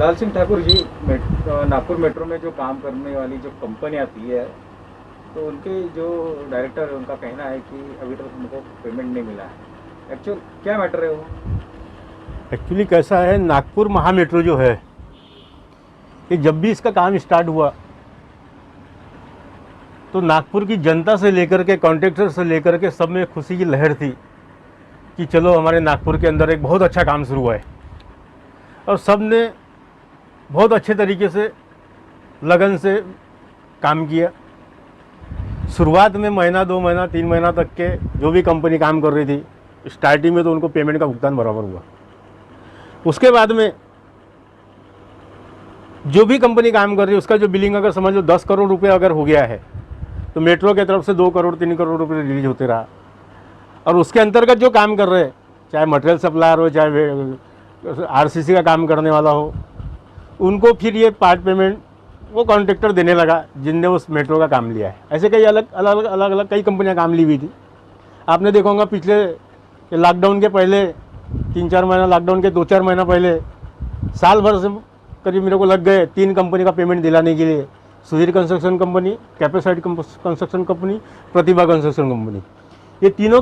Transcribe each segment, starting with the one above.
लाल Singh Thakur ji, Nagpur metro में जो काम करने वाली जो कंपनी आती है, तो उनके जो डायरेक्टर है उनका कहना है कि अभी तक उनको पेमेंट नहीं मिला है। एक्चुअल क्या मैटर है वो? एक्चुअली कैसा है, नागपुर महा मेट्रो जो है, ये जब भी इसका काम स्टार्ट हुआ तो नागपुर की जनता से लेकर के कॉन्ट्रैक्टर से लेकर के सब में खुशी की लहर थी कि चलो हमारे नागपुर के अंदर एक बहुत अच्छा काम शुरू हुआ है। और सब ने बहुत अच्छे तरीके से लगन से काम किया। शुरुआत में महीना 2 महीना 3 महीना तक के जो भी कंपनी काम कर रही थी, स्टार्टिंग में तो उनको पेमेंट का भुगतान बराबर हुआ। उसके बाद में जो भी कंपनी काम कर रही है उसका जो बिलिंग अगर समझ लो 10 करोड़ रुपये अगर हो गया है तो मेट्रो की तरफ से 2 करोड़ 3 करोड़ रुपये रिलीज होते रहा। और उसके अंतर्गत जो काम कर रहे हैं, चाहे मटेरियल सप्लायर हो, चाहे आरसीसी का काम करने वाला हो, उनको फिर ये पार्ट पेमेंट वो कॉन्ट्रैक्टर देने लगा जिनने उस मेट्रो का काम लिया है। ऐसे कई अलग कई कंपनियां काम ली हुई थी। आपने देखा होगा पिछले लॉकडाउन के पहले 3-4 महीना, लॉकडाउन के 2-4 महीना पहले, साल भर से करीब मेरे को लग गए 3 कंपनी का पेमेंट दिलाने के लिए। सुधीर कंस्ट्रक्शन कंपनी, कैपेसाइड construction company, Pratibha construction company, ये तीनों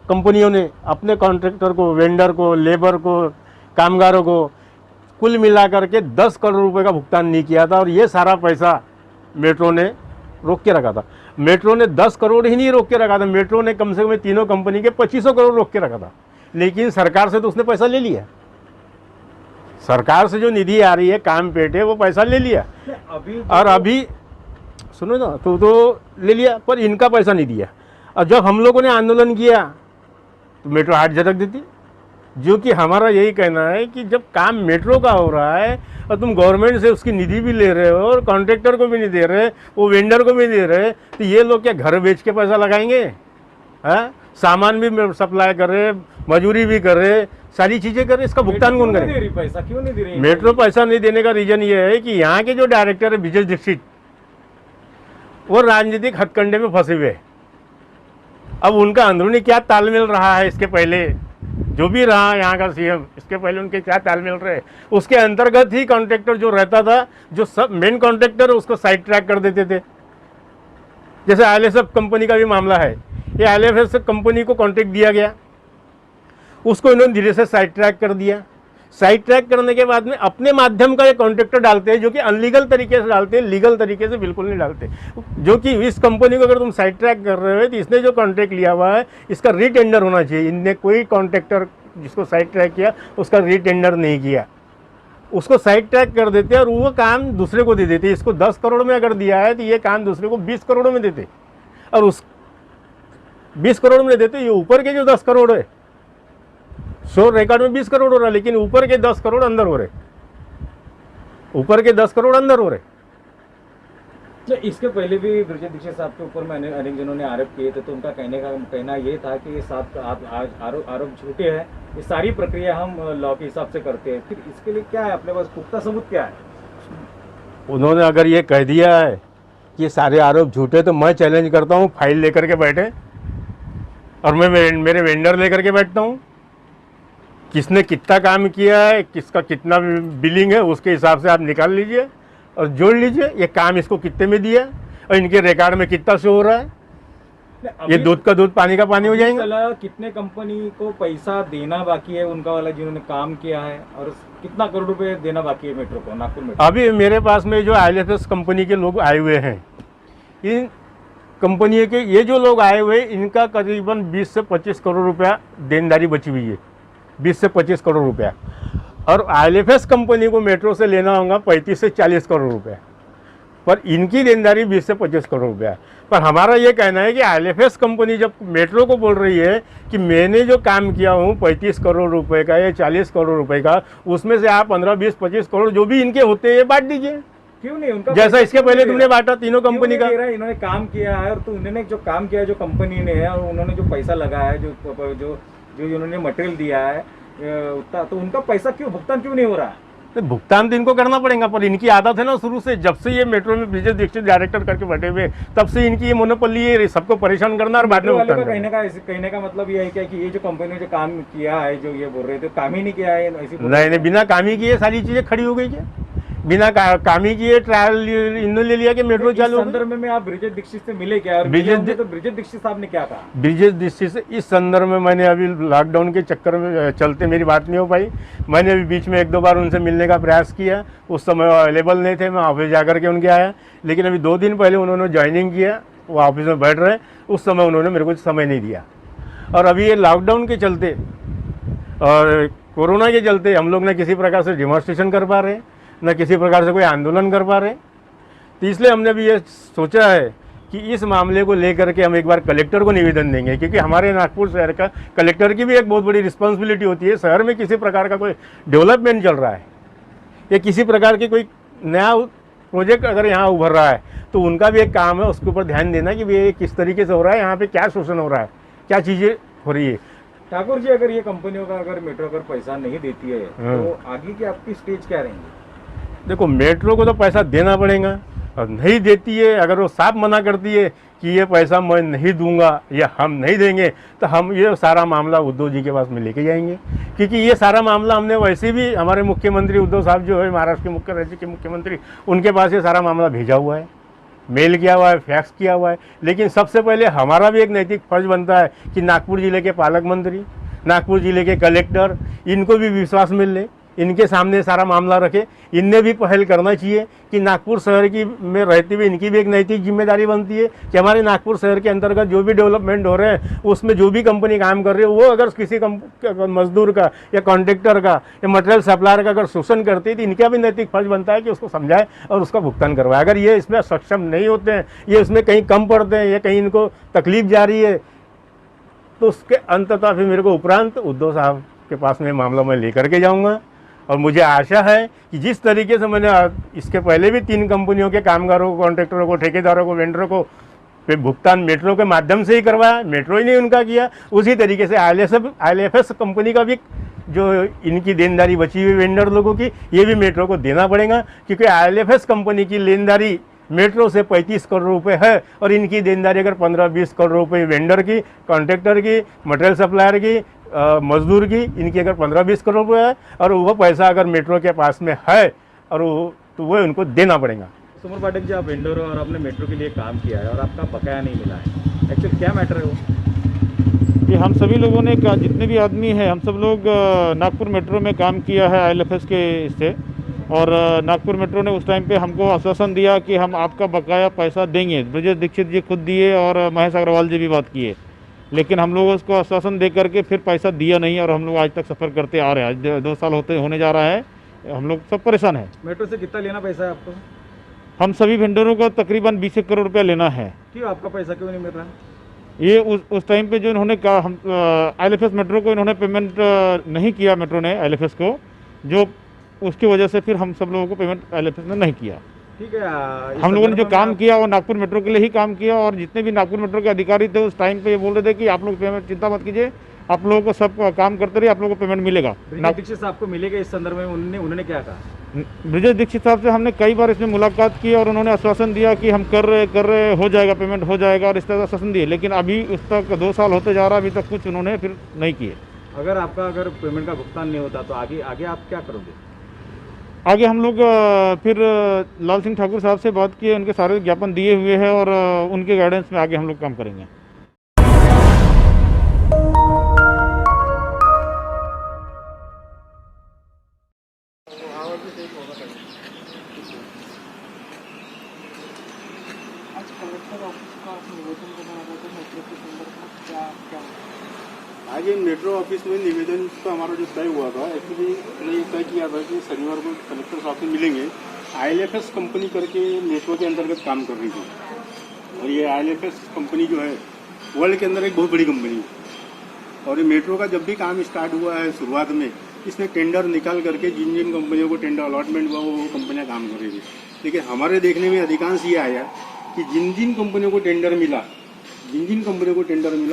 कंपनियों ने अपने कॉन्ट्रैक्टर को, वेंडर को, लेबर को, कामगारों को कुल मिलाकर के 10 करोड़ रुपए का भुगतान नहीं किया था। और ये सारा पैसा मेट्रो ने रोक के रखा था। मेट्रो ने 10 करोड़ ही नहीं रोक के रखा था, मेट्रो ने कम से कम तीनों कंपनी के 2500 करोड़ रोक के रखा था। लेकिन सरकार से तो उसने पैसा ले लिया। सरकार से जो निधि आ रही है काम पेटे, वो पैसा ले लिया। और अभी सुनो ना, तो ले लिया, पर इनका पैसा नहीं दिया। और जब हम लोगों ने आंदोलन किया तो मेट्रो हाथ झटक देती। जो कि हमारा यही कहना है कि जब काम मेट्रो का हो रहा है और तुम गवर्नमेंट से उसकी निधि भी ले रहे हो और कॉन्ट्रैक्टर को भी नहीं दे रहे, वो वेंडर को भी दे रहे, तो ये लोग क्या घर बेच के पैसा लगाएंगे? हैं, सामान भी सप्लाई कर रहे, मजदूरी भी कर रहे, सारी चीज़ें कर रहे, इसका भुगतान कौन करे? पैसा क्यों नहीं दे रही? मेट्रो पैसा नहीं देने का रीजन ये है कि यहाँ के जो डायरेक्टर है विजय दीक्षित, वो राजनीतिक हथकंडे में फंसे हुए। अब उनका अंदरूनी क्या तालमेल रहा है, इसके पहले जो भी रहा यहाँ का सीएम, इसके पहले उनके क्या तालमेल रहे, उसके अंतर्गत ही कॉन्ट्रैक्टर जो रहता था, जो सब मेन कॉन्ट्रैक्टर है उसको साइड ट्रैक कर देते थे। जैसे आईएलएफ कंपनी का भी मामला है, ये आईएलएफ कंपनी को कॉन्ट्रैक्ट दिया गया, उसको इन्होंने धीरे से साइड ट्रैक कर दिया। साइड ट्रैक करने के बाद में अपने माध्यम का ये कॉन्ट्रैक्टर डालते हैं, जो कि अनलीगल तरीके से डालते हैं, लीगल तरीके से बिल्कुल नहीं डालते। जो कि इस कंपनी को अगर तुम साइड ट्रैक कर रहे हो तो इसने जो कॉन्ट्रैक्ट लिया हुआ है इसका रीटेंडर होना चाहिए। इनने कोई कॉन्ट्रैक्टर जिसको साइड ट्रैक किया उसका रीटेंडर नहीं किया, उसको साइड ट्रैक कर देते और वो काम दूसरे को दे देते। इसको 10 करोड़ में अगर दिया है तो ये काम दूसरे को 20 करोड़ में देते, और उस 20 करोड़ में देते। ये ऊपर के जो 10 करोड़ है, शो रिकॉर्ड में 20 करोड़ हो रहा है, लेकिन ऊपर के 10 करोड़ अंदर हो रहे, ऊपर के 10 करोड़ अंदर हो रहे। तो इसके पहले भी विजय दीक्षित साहब के ऊपर मैंने अनेक जनों ने आरोप किए थे, तो उनका कहना ये था कि ये साथ आरोप झूठे हैं, ये सारी प्रक्रिया हम लॉ के हिसाब से करते हैं। फिर इसके लिए क्या है, अपने पास पुख्ता सबूत क्या है? उन्होंने अगर ये कह दिया है कि ये सारे आरोप झूठे, तो मैं चैलेंज करता हूँ, फाइल लेकर के बैठे और मैं मेरे वेंडर लेकर के बैठता हूँ, किसने कितना काम किया है, किसका कितना बिलिंग है, उसके हिसाब से आप निकाल लीजिए और जोड़ लीजिए ये काम इसको कितने में दिया और इनके रिकॉर्ड में कितना शो हो रहा है। ये दूध का दूध पानी का पानी हो जाएगा। कितने कंपनी को पैसा देना बाकी है उनका वाला जिन्होंने काम किया है, और कितना करोड़ रुपए देना बाकी है मेट्रो को, नागपुर मेट्रो? अभी मेरे पास में जो आईएलएफ कंपनी के लोग आए हुए हैं, इन कंपनी के ये जो लोग आए हुए, इनका करीबन 20 से 25 करोड़ रुपया देनदारी बची हुई है, 20 से 25 करोड़ रुपया। और आईएलएफ कंपनी को मेट्रो से लेना होगा 35 से 40 करोड़ रुपया, पर इनकी देनदारी 20 से 25 करोड़ रुपया। पर हमारा ये कहना है कि आईएलएफ कंपनी जब मेट्रो को बोल रही है कि मैंने जो काम किया हूँ 35 करोड़ रुपए का या 40 करोड़ रुपए का, उसमें से आप 15, 20, 25 करोड़ जो भी इनके होते हैं बांट दीजिए। क्यों नहीं? उनका जैसा इसके पहले तुमने बांटा तीनों कंपनी का। इन्होंने काम किया है, और तो उन्होंने जो काम किया है जो कंपनी ने है, और उन्होंने जो पैसा लगाया है, जो उन्होंने मटेरियल दिया है, तो उनका पैसा क्यों भुगतान क्यों नहीं हो रहा है? तो भुगतान तो इनको करना पड़ेगा, पर इनकी आदत है ना शुरू से, जब से ये मेट्रो में ब्रिजेश दीक्षित डायरेक्टर करके बैठे हुए तब से इनकी ये मोनोपोली है, सबको परेशान करना और बाद में मेट्रो वाले भुगतान का करना। कहने का मतलब ये है क्या कि ये जो कंपनी ने जो काम किया है, जो ये बोल रहे थे काम ही नहीं किया है, ऐसी नहीं नहीं, बिना काम ही किए सारी चीजें खड़ी हो गई क्या? बिना काम ही किए ट्रायल इन्होंने ले लिया कि मेट्रो इस चालू हो गई। संदर्भ में आप ब्रिजेश दीक्षित से मिले क्या, और ब्रिजेश मिले होंगे तो ब्रिजेश दीक्षित साहब ने क्या कहा? ब्रिजेश दीक्षित से इस संदर्भ में मैंने अभी लॉकडाउन के चक्कर में चलते मेरी बात नहीं हो पाई। मैंने अभी बीच में 1-2 बार उनसे मिलने का प्रयास किया, उस समय अवेलेबल नहीं थे, मैं ऑफिस जाकर के उनके आया। लेकिन अभी 2 दिन पहले उन्होंने ज्वाइनिंग किया, वो ऑफिस में बैठ रहे, उस समय उन्होंने मेरे को समय नहीं दिया। और अभी ये लॉकडाउन के चलते और कोरोना के चलते हम लोग न किसी प्रकार से डेमोन्स्ट्रेशन कर पा रहे, न किसी प्रकार से कोई आंदोलन कर पा रहे। तो इसलिए हमने भी ये सोचा है कि इस मामले को लेकर के हम एक बार कलेक्टर को निवेदन देंगे, क्योंकि हमारे नागपुर शहर का कलेक्टर की भी एक बहुत बड़ी रिस्पॉन्सिबिलिटी होती है। शहर में किसी प्रकार का कोई डेवलपमेंट चल रहा है या किसी प्रकार की कोई नया प्रोजेक्ट अगर यहाँ उभर रहा है तो उनका भी एक काम है उसके ऊपर ध्यान देना कि ये किस तरीके से हो रहा है, यहाँ पे क्या शोषण हो रहा है, क्या चीज़ें हो रही है। ठाकुर जी, अगर ये कंपनियों का अगर मेट्रो अगर पैसा नहीं देती है तो आगे की आपकी स्टेज क्या रहेंगी? देखो, मेट्रो को तो पैसा देना पड़ेगा, और नहीं देती है, अगर वो साफ मना करती है कि ये पैसा मैं नहीं दूंगा या हम नहीं देंगे, तो हम ये सारा मामला उद्धव जी के पास में लेके जाएंगे। क्योंकि ये सारा मामला हमने वैसे भी हमारे मुख्यमंत्री उद्धव साहब जो है महाराष्ट्र के राज्य के मुख्यमंत्री, उनके पास ये सारा मामला भेजा हुआ है, मेल किया हुआ है, फैक्स किया हुआ है। लेकिन सबसे पहले हमारा भी एक नैतिक फर्ज बनता है कि नागपुर जिले के पालक मंत्री, नागपुर जिले के कलेक्टर, इनको भी विश्वास मिल ले, इनके सामने सारा मामला रखे। इनने भी पहल करना चाहिए कि नागपुर शहर की में रहते हुए इनकी भी एक नैतिक जिम्मेदारी बनती है कि हमारे नागपुर शहर के अंतर्गत जो भी डेवलपमेंट हो रहे हैं उसमें जो भी कंपनी काम कर रही है, वो अगर किसी मजदूर का या कॉन्ट्रैक्टर का या मटेरियल सप्लायर का अगर शोषण करती है तो इनका भी नैतिक फर्ज बनता है कि उसको समझाए और उसका भुगतान करवाए। अगर ये इसमें सक्षम नहीं होते हैं, ये इसमें कहीं कम पड़ते हैं या कहीं इनको तकलीफ जा रही है, तो उसके अंततः फिर मेरे को उपरांत उद्धव साहब के पास में मामला मैं लेकर के जाऊँगा। और मुझे आशा है कि जिस तरीके से मैंने इसके पहले भी 3 कंपनियों के कामगारों को, कॉन्ट्रैक्टरों को, ठेकेदारों को, वेंडरों को पे भुगतान मेट्रो के माध्यम से ही करवाया, मेट्रो ही नहीं उनका किया, उसी तरीके से ILFS कंपनी का भी जो इनकी देनदारी बची हुई वेंडर लोगों की, ये भी मेट्रो को देना पड़ेगा। क्योंकि ILFS कंपनी की लेनदारी मेट्रो से 35 करोड़ रुपए है और इनकी देनदारी अगर 15-20 करोड़ रुपए वेंडर की, कॉन्ट्रैक्टर की, मटेरियल सप्लायर की, मजदूर की, इनकी अगर 15-20 करोड़ रुपए है और वो पैसा अगर मेट्रो के पास में है और तो वो उनको देना पड़ेगा। सुमर पाठक जी, आप वेंडर हो और आपने मेट्रो के लिए काम किया है और आपका बकाया नहीं मिला है, एक्चुअली क्या मैटर है वो? कि हम सभी लोगों ने जितने भी आदमी हैं, हम सब लोग नागपुर मेट्रो में काम किया है ILFS के इससे, और नागपुर मेट्रो ने उस टाइम पे हमको आश्वासन दिया कि हम आपका बकाया पैसा देंगे। ब्रिजेश दीक्षित जी खुद दिए और महेश अग्रवाल जी भी बात किए, लेकिन हम लोग उसको आश्वासन दे करके फिर पैसा दिया नहीं और हम लोग आज तक सफ़र करते आ रहे हैं। आज 2 साल होने जा रहा है, हम लोग सब परेशान हैं। मेट्रो से कितना लेना पैसा है आपको? हम सभी वेंडरों को तकरीबन 20 करोड़ रुपया लेना है। क्यों आपका पैसा क्यों नहीं मिल रहा? ये उस टाइम पे जो इन्होंने कहा, हम ILFS मेट्रो को इन्होंने पेमेंट नहीं किया, मेट्रो ने ILFS को, जो उसकी वजह से फिर हम सब लोगों को पेमेंट ILFS ने नहीं किया। ठीक है, हम लोगों ने जो काम किया वो नागपुर मेट्रो के लिए ही काम किया, और जितने भी नागपुर मेट्रो के अधिकारी थे उस टाइम पे ये बोल रहे थे कि आप लोग पेमेंट चिंता मत कीजिए, आप लोगों को सब काम करते रहिए, आप लोगों को पेमेंट मिलेगा। ब्रिजेश दीक्षित साहब को मिलेगा इस संदर्भ में उन्होंने क्या कहा? ब्रिजेश दीक्षित साहब से हमने कई बार इसमें मुलाकात की और उन्होंने आश्वासन दिया कि हम कर रहे हो जाएगा, पेमेंट हो जाएगा, और इस तरह आश्वासन दिए। लेकिन अभी उस तक 2 साल होते जा रहा है, अभी तक कुछ उन्होंने फिर नहीं किए। अगर आपका पेमेंट का भुगतान नहीं होता तो आगे आप क्या करोगे? आगे हम लोग फिर लाल सिंह ठाकुर साहब से बात किए, उनके सारे ज्ञापन दिए हुए हैं और उनके गाइडेंस में आगे हम लोग काम करेंगे। आज ये मेट्रो ऑफिस में निवेदन तो हमारा जो तय हुआ था, एक्चुअली हमने ये तय किया था कि शनिवार को कलेक्टर साहब से मिलेंगे। ILFS कंपनी करके मेट्रो के अंतर्गत काम कर रही थी, और ये ILFS कंपनी जो है वर्ल्ड के अंदर एक बहुत बड़ी कंपनी है। और ये मेट्रो का जब भी काम स्टार्ट हुआ है शुरुआत में, इसने टेंडर निकाल करके जिन जिन कंपनियों को टेंडर अलॉटमेंट हुआ वो कंपनियाँ काम कर रही थी। लेकिन हमारे देखने में अधिकांश ये आया कि जिन जिन कंपनियों को टेंडर मिला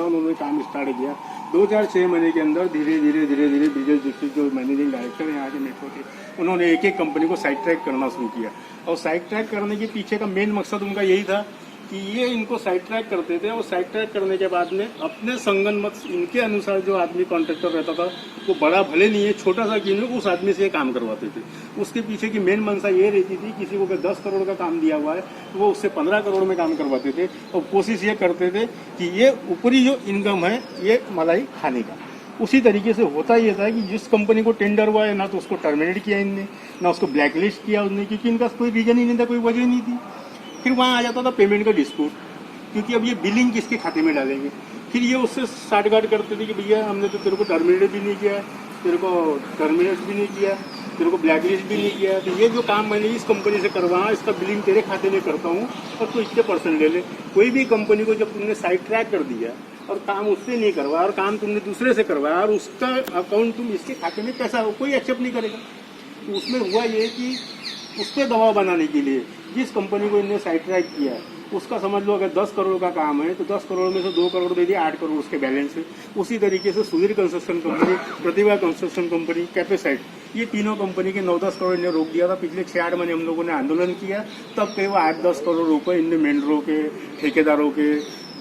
उन्होंने काम स्टार्ट किया, 2006 महीने के अंदर धीरे धीरे ब्रिजेश दीक्षित जो मैनेजिंग डायरेक्टर हैं यहाँ के मेट्रो के, उन्होंने एक एक कंपनी को साइड ट्रैक करना शुरू किया। और साइड ट्रैक करने के पीछे का मेन मकसद उनका यही था कि ये इनको साइड ट्रैक करते थे और साइड ट्रैक करने के बाद में अपने संगनमत इनके अनुसार जो आदमी कॉन्ट्रैक्टर रहता था वो बड़ा भले नहीं है, छोटा सा क्यों नहीं, उस आदमी से ये काम करवाते थे। उसके पीछे की मेन मंशा ये रहती थी, किसी को अगर 10 करोड़ का काम दिया हुआ है तो वो उससे 15 करोड़ में काम करवाते थे और कोशिश ये करते थे कि ये ऊपरी जो इनकम है ये मलाई खाने का। उसी तरीके से होता ये था कि जिस कंपनी को टेंडर हुआ है ना तो उसको टर्मिनेट किया इनने, ना उसको ब्लैकलिस्ट किया उनने, क्योंकि इनका कोई रीजन ही नहीं था, कोई वजह नहीं थी। फिर वहाँ आ जाता था पेमेंट का डिस्प्यूट, क्योंकि अब ये बिलिंग किसके खाते में डालेंगे। फिर ये उससे साठगांठ करते थे कि भैया हमने तो तेरे को टर्मिनेट भी नहीं किया, तेरे को टर्मिनेट भी नहीं किया, तेरे को ब्लैकलिस्ट भी नहीं किया, तो ये जो काम मैंने इस कंपनी से करवाया इसका बिलिंग तेरे खाते में करता हूँ और तो इतने % ले ले। कोई भी कंपनी को जब तुमने साइड ट्रैक कर दिया और काम उससे नहीं करवाया और काम तुमने दूसरे से करवाया और उसका अकाउंट तुम इसके खाते में पैसा कोई एक्सेप्ट नहीं करेगा। तो उसमें हुआ ये कि उस पर दबाव बनाने के लिए जिस कंपनी को इनने साइड ट्रैक किया उसका समझ लो अगर 10 करोड़ का काम है तो 10 करोड़ में से 2 करोड़ दे दिए, 8 करोड़ उसके बैलेंस है। उसी तरीके से Sudhir construction company, Pratibha construction company, कैपेसाइट, ये तीनों कंपनी के 9-10 करोड़ इन्हें रोक दिया था। पिछले 6-8 महीने हम लोगों ने आंदोलन किया, तब पे वो 8-10 करोड़ रुपए इनने मेंढरों के, ठेकेदारों के,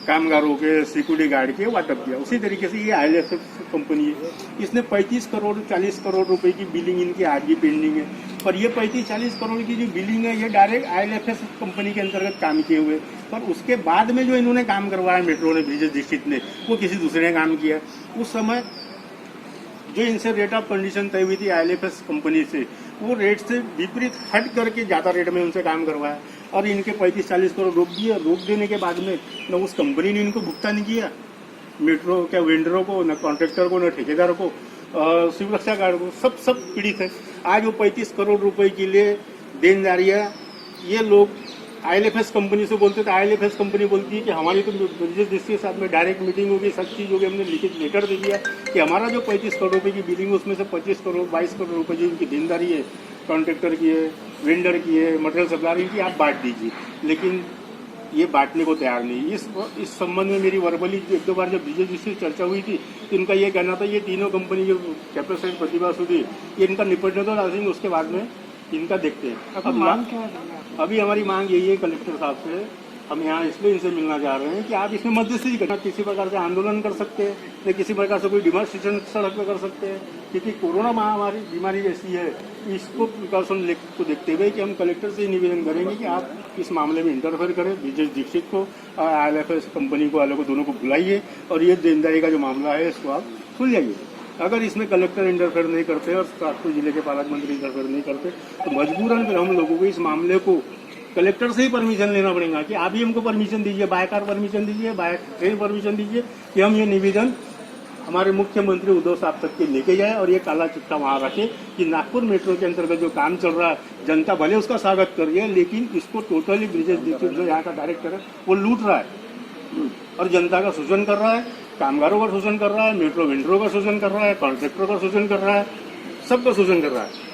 कामगारों के, सिक्योरिटी गार्ड के वाटप किया। उसी तरीके से ये ILFS कंपनी है, इसने 35 करोड़ 40 करोड़ रुपए की बिलिंग इनकी आज भी पेंडिंग है। पर ये 35-40 करोड़ की जो बिलिंग है ये डायरेक्ट ILFS कंपनी के अंतर्गत काम किए हुए, पर उसके बाद में जो इन्होंने काम करवाया मेट्रो ने, ब्रिजेश दीक्षित ने, वो किसी दूसरे ने काम किया। उस समय जो इनसे रेट ऑफ कंडीशन तय हुई थी ILFS कंपनी से, वो रेट से विपरीत हट करके ज़्यादा रेट में उनसे काम करवाया और इनके 35-40 करोड़ रोक दिए। रोक देने के बाद में न उस कंपनी ने इनको भुगतान किया, मेट्रो क्या वेंडरों को, न कॉन्ट्रैक्टर को, न ठेकेदार को, सुरक्षा गार्ड को, सब पीड़ित है। आज वो 35 करोड़ रुपए के लिए देनदारियां ये लोग ILFS कंपनी से बोलते थे। ILFS कंपनी बोलती है कि हमारी तो ब्रिजेश दीक्षित के साथ में डायरेक्ट मीटिंग होगी, सब चीज़ होगी, हमने लिखित लेटर दे दिया कि हमारा जो 35 करोड़ रुपए की बिलिंग उसमें से 25 करोड़ 22 करोड़ रुपए जो इनकी देनदारी है, कॉन्ट्रैक्टर की है, वेंडर की है, मटेरियल सप्लायर की, आप बांट दीजिए। लेकिन ये बांटने को तैयार नहीं। इस संबंध में मेरी वर्बली 1-2 बार जब ब्रिजेश दीक्षित से चर्चा हुई थी तो इनका ये कहना था ये तीनों कंपनी जो कैपेसाइट, प्रतिभा, सुधीर, ये इनका निपटने दो, आई थिंक उसके बाद में इनका देखते हैं। अब मांग क्या है? अभी हमारी मांग यही है कलेक्टर साहब से, हम यहाँ इसलिए इनसे मिलना चाह रहे हैं कि आप इसमें मध्यस्थी करना, किसी प्रकार से आंदोलन कर सकते हैं या किसी प्रकार से कोई डिमांस्ट्रेशन सड़क पर कर सकते हैं, क्योंकि कोरोना महामारी बीमारी जैसी है, इसको प्रिकॉशन को देखते हुए कि हम कलेक्टर से निवेदन करेंगे कि आप इस मामले में इंटरफेयर करें, ब्रिजेश दीक्षित को और ILFS कंपनी को वालों को दोनों को बुलाइए और ये देनदारी का जो मामला है इसको आप सुलझाइए। अगर इसमें कलेक्टर इंटरफेयर नहीं करते और ट्रांसपोर्ट जिले के पालक मंत्री इंटरफेयर नहीं करते तो मजबूरन फिर हम लोगों को इस मामले को कलेक्टर से ही परमिशन लेना पड़ेगा कि आप ही हमको परमिशन दीजिए, बाय कार परमिशन दीजिए, बाय ट्रेन परमिशन दीजिए कि हम ये निवेदन हमारे मुख्यमंत्री उद्धव साहब तक के लेके जाए और ये काला चिट्ठा वहाँ रखे कि नागपुर मेट्रो के अंतर्गत जो काम चल रहा है जनता भले उसका स्वागत कर रही है, लेकिन इसको टोटली ब्रिजेश दीक्षित जो यहाँ का डायरेक्टर है वो लूट रहा है और जनता का शोषण कर रहा है, कामगारों का शोषण कर रहा है, मेट्रो वेंडरों का शोषण कर रहा है, कॉन्ट्रैक्टरों का शोषण कर रहा है, सबका शोषण कर रहा है।